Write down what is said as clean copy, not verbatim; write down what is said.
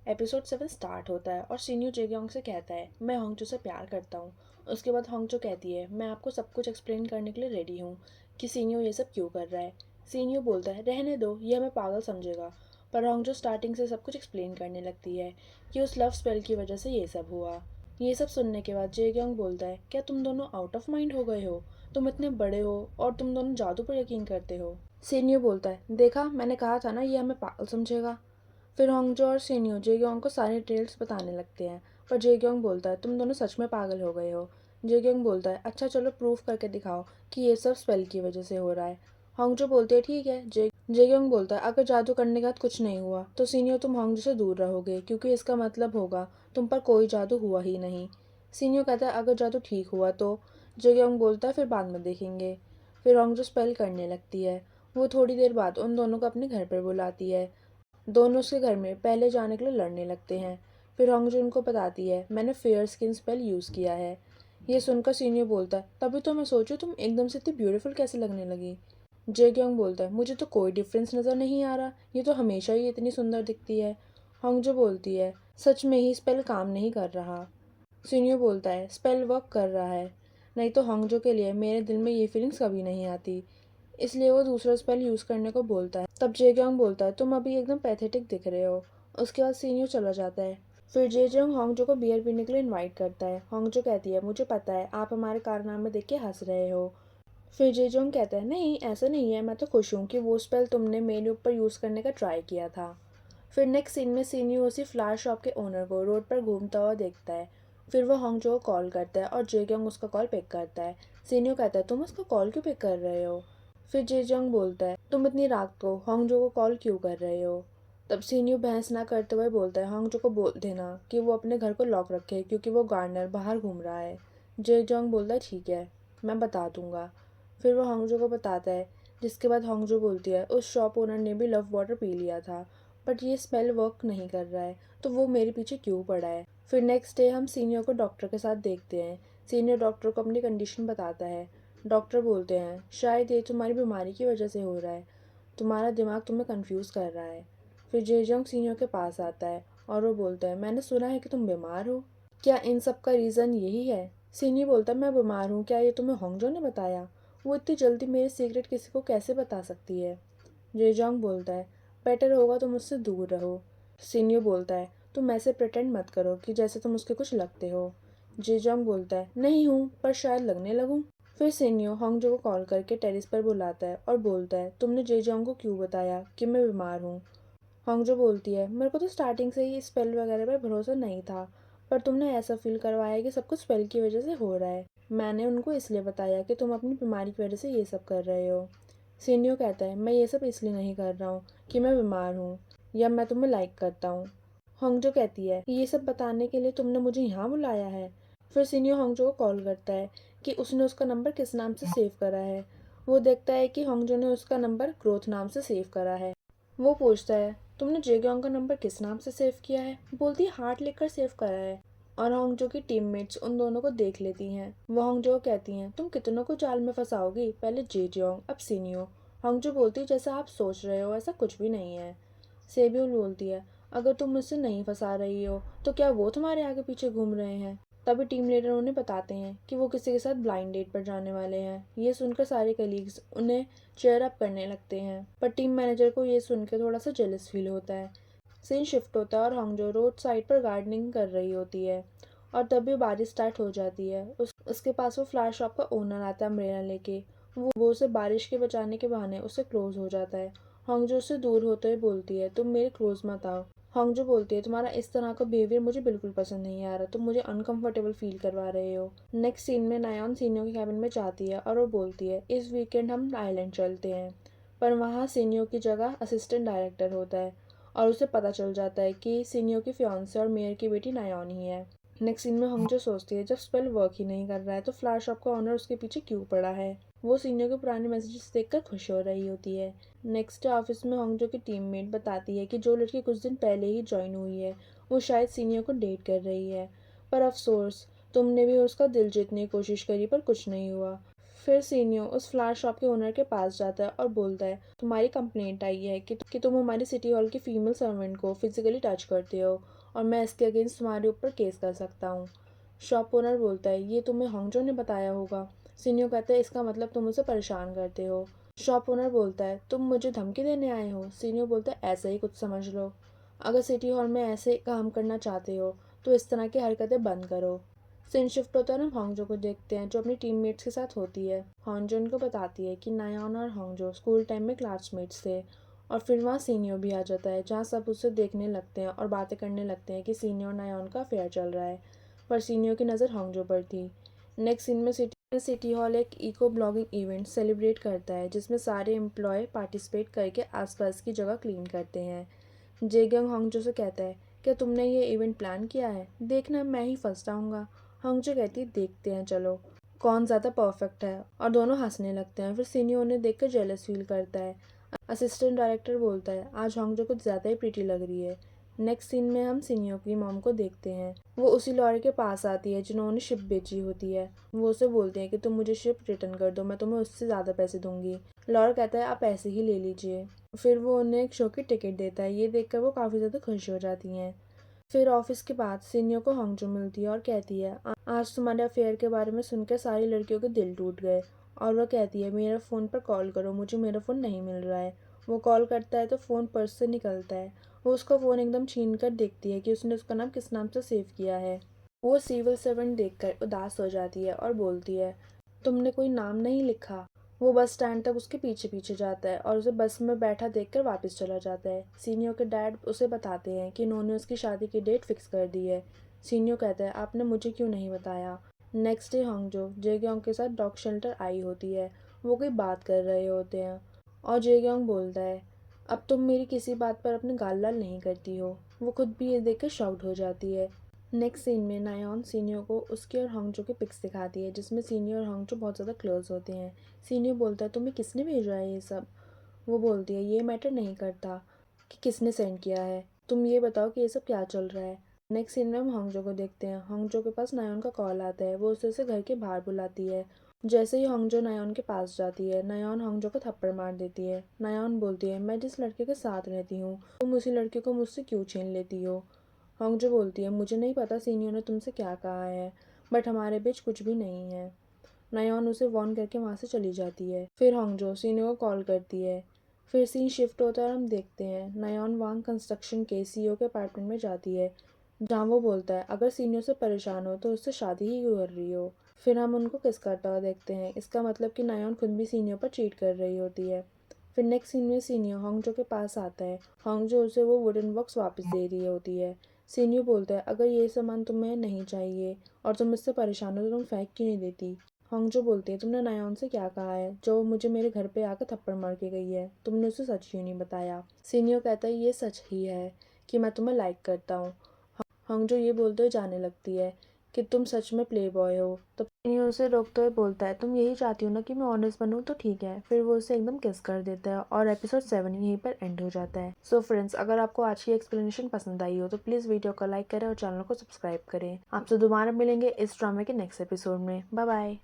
Episode 7 start होता है और सीनियो जेग्योंग से कहता है मैं होंगजो से प्यार करता हूँ। उसके बाद होंगजो कहती है मैं आपको सब कुछ एक्सप्लेन करने के लिए रेडी हूँ कि सीनियो ये सब क्यों कर रहा है। सीनियो बोलता है रहने दो, ये हमें पागल समझेगा। पर होंगजो स्टार्टिंग से सब कुछ एक्सप्लेन करने लगती है कि उस लव स्पेल की वजह से ये सब हुआ। ये सब सुनने के बाद जेग्योंग बोलता है क्या तुम दोनों आउट ऑफ माइंड हो गए हो? तुम इतने बड़े हो और तुम दोनों जादू पर यकीन करते हो। सीनियो बोलता है देखा, मैंने कहा था ना ये हमें पागल समझेगा। फिर होंगजो और सीनियो जेग्योंग को सारे डिटेल्स बताने लगते हैं। पर जेग्योंग बोलता है तुम दोनों सच में पागल हो गए हो। जेग्योंग बोलता है अच्छा चलो प्रूफ करके दिखाओ कि ये सब स्पेल की वजह से हो रहा है। होंगजो बोलते है ठीक है। जेग्योंग बोलता है अगर जादू करने के बाद कुछ नहीं हुआ तो सीनियो तुम होंगजो से दूर रहोगे, क्योंकि इसका मतलब होगा तुम पर कोई जादू हुआ ही नहीं। सीनियो कहता है अगर जादू ठीक हुआ तो। जेग्योंग बोलता है फिर बाद में देखेंगे। फिर होंगजो स्पेल करने लगती है। वो थोड़ी देर बाद उन दोनों को अपने घर पर बुलाती है। दोनों उसके घर में पहले जाने के लिए लड़ने लगते हैं। फिर होंगजो उनको बताती है मैंने फेयर स्किन स्पेल यूज़ किया है। ये सुनकर सीनियर बोलता है तभी तो मैं सोचूं तुम एकदम से इतनी ब्यूटीफुल कैसे लगने लगी। जेग्योंग बोलता है मुझे तो कोई डिफरेंस नज़र नहीं आ रहा, ये तो हमेशा ही इतनी सुंदर दिखती है। होंगजो बोलती है सच में ही स्पेल काम नहीं कर रहा। सीनियर बोलता है स्पेल वर्क कर रहा है, नहीं तो होंगजो के लिए मेरे दिल में ये फीलिंग्स कभी नहीं आती। इसलिए वो दूसरा स्पेल यूज़ करने को बोलता है। तब जेग्योंग बोलता है तुम अभी एकदम पैथेटिक दिख रहे हो। उसके बाद सीनियो चला जाता है। फिर जेजोंग होंगजो को बियर पीने के लिए इनवाइट करता है। होंगजो कहती है मुझे पता है आप हमारे कारनामे देख के हंस रहे हो। फिर जेजोंग कहता है नहीं ऐसा नहीं है, मैं तो खुश हूँ कि वो स्पेल तुमने मेरे ऊपर यूज़ करने का ट्राई किया था। फिर नेक्स्ट सीन में सीनियो उसी फ्लावर शॉप के ओनर को रोड पर घूमता हुआ देखता है। फिर वो होंगजो को कॉल करता है और जेग्योंग उसका कॉल पिक करता है। सीनियो कहता है तुम उसका कॉल क्यों पिक कर रहे हो? फिर जेजोंग बोलता है तुम इतनी रात को होंगजो को कॉल क्यों कर रहे हो? तब सीनियो बहस ना करते हुए बोलता है होंगजो को बोल देना कि वो अपने घर को लॉक रखे क्योंकि वो गार्डनर बाहर घूम रहा है। जेजोंग बोलता है ठीक है, मैं बता दूंगा। फिर वो होंगजो को बताता है, जिसके बाद होंगजो बोलती है उस शॉप ओनर ने भी लव वाटर पी लिया था, बट ये स्मेल वर्क नहीं कर रहा है, तो वो मेरे पीछे क्यों पड़ा है। फिर नेक्स्ट डे हम सीनियर को डॉक्टर के साथ देखते हैं। सीनियर डॉक्टर को अपनी कंडीशन बताता है। डॉक्टर बोलते हैं शायद ये तुम्हारी बीमारी की वजह से हो रहा है, तुम्हारा दिमाग तुम्हें कंफ्यूज कर रहा है। फिर जेजोंग सीनियर के पास आता है और वो बोलता है मैंने सुना है कि तुम बीमार हो, क्या इन सब का रीज़न यही है? सीनियर बोलता है मैं बीमार हूँ, क्या ये तुम्हें होंगजो ने बताया? वो इतनी जल्दी मेरे सीक्रेट किसी को कैसे बता सकती है? जेजोंग बोलता है बेटर होगा तुम उससे दूर रहो। सीनियो बोलता है तुम ऐसे प्रिटेंड मत करो कि जैसे तुम उसके कुछ लगते हो। जेजोंग बोलता है नहीं हूँ, पर शायद लगने लगूँ। फिर सीनियो होंगजो को कॉल करके टेरिस पर बुलाता है और बोलता है तुमने जेजोंग को क्यों बताया कि मैं बीमार हूँ? होंगजो बोलती है मेरे को तो स्टार्टिंग से ही स्पेल वगैरह पर भरोसा नहीं था, पर तुमने ऐसा फील करवाया कि सब कुछ स्पेल की वजह से हो रहा है। मैंने उनको इसलिए बताया कि तुम अपनी बीमारी की वजह से ये सब कर रहे हो। सीनियो कहता है मैं ये सब इसलिए नहीं कर रहा हूँ कि मैं बीमार हूँ या मैं तुम्हें लाइक करता हूँ। होंगजो कहती है ये सब बताने के लिए तुमने मुझे यहाँ बुलाया है। फिर सीनियो होंगजो को कॉल करता है कि उसने उसका नंबर किस नाम से सेव करा है। वो देखता है कि होंगजो ने उसका नंबर ग्रोथ नाम से सेव करा है। वो पूछता है तुमने जेग्योंग का नंबर किस नाम से सेव किया है? बोलती है हार्ट लिखकर सेव करा है। और होंगजो की टीममेट्स उन दोनों को देख लेती हैं। वो होंगजो को कहती हैं तुम कितनों को जाल में फंसाओगी, पहले जेजियोंग अब सीनियो। होंगजो बोलती है जैसा आप सोच रहे हो ऐसा कुछ भी नहीं है। सेब्यूल बोलती है अगर तुम मुझसे नहीं फंसा रही हो तो क्या वो तुम्हारे आगे पीछे घूम रहे हैं? तभी टीम लीडर उन्हें बताते हैं कि वो किसी के साथ ब्लाइंड डेट पर जाने वाले हैं। ये सुनकर सारे कलीग्स उन्हें चेयर अप करने लगते हैं, पर टीम मैनेजर को ये सुनकर थोड़ा सा जेलस फील होता है। सीन शिफ्ट होता है और होंगजो रोड साइड पर गार्डनिंग कर रही होती है और तभी बारिश स्टार्ट हो जाती है। उसके पास वो फ्लावर शॉप का ओनर आता है अम्ब्रेला लेके। वो उसे बारिश के बचाने के बहाने उससे क्लोज हो जाता है। होंगजो उससे दूर होते हुए बोलती है तुम मेरे क्लोज मत आओ। होंगजो बोलती है तुम्हारा इस तरह का बिहेवियर मुझे बिल्कुल पसंद नहीं आ रहा, तुम मुझे अनकंफर्टेबल फील करवा रहे हो। नेक्स्ट सीन में नायोन सीनियो के कैबिन में जाती है और वो बोलती है इस वीकेंड हम आइलैंड चलते हैं। पर वहाँ सीनियो की जगह असिस्टेंट डायरेक्टर होता है और उसे पता चल जाता है कि सीनियो की फियांसे और मेयर की बेटी नायोन ही है। नेक्स्ट सीन में होंगजो सोचती है जब स्पेल वर्क ही नहीं कर रहा है तो फ्लावर शॉप का ओनर उसके पीछे क्यों पड़ा है। वो सीनियो के पुराने मैसेजेस देखकर खुश हो रही होती है। नेक्स्ट ऑफिस में होंगजो की टीममेट बताती है कि जो लड़की कुछ दिन पहले ही ज्वाइन हुई है वो शायद सीनियो को डेट कर रही है, पर अफसोस तुमने भी उसका दिल जीतने की कोशिश करी पर कुछ नहीं हुआ। फिर सीनियो उस फ्लावर शॉप के ओनर के पास जाता है और बोलता है तुम्हारी कंप्लेंट आई है कि तुम हमारी सिटी हॉल की फीमेल सर्वेंट को फिजिकली टच करते हो और मैं इसके अगेंस्ट तुम्हारे ऊपर केस कर सकता हूँ। शॉप ओनर बोलता है, ये तुम्हें होंगजो ने बताया होगा। सीनियो कहता है, इसका मतलब तुम उसे परेशान करते हो। शॉप ओनर बोलता है, तुम मुझे धमकी देने आए हो। सीनियो बोलता है, ऐसा ही कुछ समझ लो। अगर सिटी हॉल में ऐसे काम करना चाहते हो तो इस तरह की हरकतें बंद करो। सीन शिफ्ट होता है, हम होंगजो को देखते हैं जो अपनी टीममेट्स के साथ होती है। होंगजो उनको बताती है कि नायोन और होंगजो स्कूल टाइम में क्लासमेट्स थे। और फिर वहाँ सीनियो भी आ जाता है, जहाँ सब उसे देखने लगते हैं और बातें करने लगते हैं कि सीनियो और नायोन का अफेयर चल रहा है। पर सीनियो की नज़र होंगजो पर थी। नेक्स्ट सीन में सिटी हॉल एक इको ब्लॉगिंग इवेंट सेलिब्रेट करता है, जिसमें सारे एम्प्लॉय पार्टिसिपेट करके आसपास की जगह क्लीन करते हैं। जेगंग होंगजो से कहता है, क्या तुमने ये इवेंट प्लान किया है? देखना मैं ही फर्स्ट आऊँगा। होंगजो कहती है, देखते हैं चलो कौन ज़्यादा परफेक्ट है। और दोनों हंसने लगते हैं। फिर सीनियो उन्हें देखकर जेलस फील करता है। असिस्टेंट डायरेक्टर बोलता है, आज होंगजो कुछ ज़्यादा ही प्रीटी लग रही है। नेक्स्ट सीन में हम सीनियो की मॉम को देखते हैं। वो उसी लॉरी के पास आती है जिन्होंने शिप बेची होती है। वो उसे बोलते हैं कि तुम मुझे शिप रिटर्न कर दो, मैं तुम्हें उससे ज़्यादा पैसे दूंगी। लॉर कहता है, आप ऐसे ही ले लीजिए। फिर वो उन्हें एक शो की टिकट देता है। ये देखकर वो काफ़ी ज़्यादा खुश हो जाती हैं। फिर ऑफिस के बाद सीनियो को होंगजो मिलती है और कहती है, आज तुम्हारे अफेयर के बारे में सुनकर सारी लड़कियों के दिल टूट गए। और वह कहती है, मेरे फ़ोन पर कॉल करो, मुझे मेरा फ़ोन नहीं मिल रहा है। वो कॉल करता है तो फ़ोन पर्स से निकलता है। वो उसका फ़ोन एकदम छीन कर देखती है कि उसने उसका नाम किस नाम से सेव किया है। वो सिविल सर्वेंट देखकर उदास हो जाती है और बोलती है, तुमने कोई नाम नहीं लिखा। वो बस स्टैंड तक उसके पीछे पीछे जाता है और उसे बस में बैठा देखकर वापस चला जाता है। सीनियो के डैड उसे बताते हैं कि उन्होंने उसकी शादी की डेट फिक्स कर दी है। सीनियो कहता है, आपने मुझे क्यों नहीं बताया? नेक्स्ट डे होंगजो जेग्योंग के साथ डॉग शेल्टर आई होती है। वो कोई बात कर रहे होते हैं और जेग्योंग बोलता है, अब तुम मेरी किसी बात पर अपने गाल लाल नहीं करती हो। वो खुद भी ये देखकर शॉक्ड हो जाती है। नेक्स्ट सीन में नायोन सीनियो को उसके और होंगजो के पिक्स दिखाती है, जिसमें सीनियो और होंगजो बहुत ज़्यादा क्लोज होते हैं। सीनियो बोलता है, तुम्हें किसने भेजा है ये सब? वो बोलती है, ये मैटर नहीं करता कि किसने सेंड किया है, तुम ये बताओ कि ये सब क्या चल रहा है। नेक्स्ट सीन में हम होंगजो को देखते हैं। होंगजो के पास नायोन का कॉल आता है। वो उसे घर के बाहर बुलाती है। जैसे ही होंगजो नायोन के पास जाती है, नायोन होंगजो को थप्पड़ मार देती है। नायोन बोलती है, मैं जिस लड़के के साथ रहती हूँ तुम उसी लड़के को मुझसे क्यों छीन लेती हो? होंगजो बोलती है, मुझे नहीं पता सीनियर ने तुमसे क्या कहा है, बट हमारे बीच कुछ भी नहीं है। नायोन उसे वॉर्न करके वहाँ से चली जाती है। फिर होंगजो सीनियर को कॉल करती है। फिर सीन शिफ्ट होता है और हम देखते हैं नायोन वांग कंस्ट्रक्शन के सीईओ के अपार्टमेंट में जाती है, जहाँ वो बोलता है, अगर सीनियर से परेशान हो तो उससे शादी ही क्यों कर रही हो। फिर हम उनको किस करता हुआ देखते हैं। इसका मतलब कि नायोन खुद भी सीनियर पर चीट कर रही होती है। फिर नेक्स्ट सीन में सीनियर होंगजो के पास आता है। होंगजो उसे वो वुडन बॉक्स वापस दे रही होती है। सीनियर बोलता है, अगर ये सामान तुम्हें नहीं चाहिए और तुम इससे परेशान हो तो तुम फेंक क्यों नहीं देती? होंगजो बोलती है, तुमने नायोन से क्या कहा है जो मुझे मेरे घर पे आकर थप्पड़ मार के गई है? तुमने उसे सच क्यों नहीं बताया? सीनियर कहता है, ये सच ही है कि मैं तुम्हें लाइक करता हूँ। होंगजो ये बोलते हुए जाने लगती है कि तुम सच में प्ले बॉय हो। तो सीनियर उसे रोकते हुए बोलता है, तुम यही चाहती हो ना कि मैं ऑनेस्ट बनूं, तो ठीक है। फिर वो उसे एकदम किस कर देता है और एपिसोड 7 यहीं पर एंड हो जाता है। सो फ्रेंड्स, अगर आपको आज की एक्सप्लेनेशन पसंद आई हो तो प्लीज़ वीडियो को लाइक करें और चैनल को सब्सक्राइब करें। आपसे दोबारा मिलेंगे इस ड्रामे के नेक्स्ट एपिसोड में। Bye bye.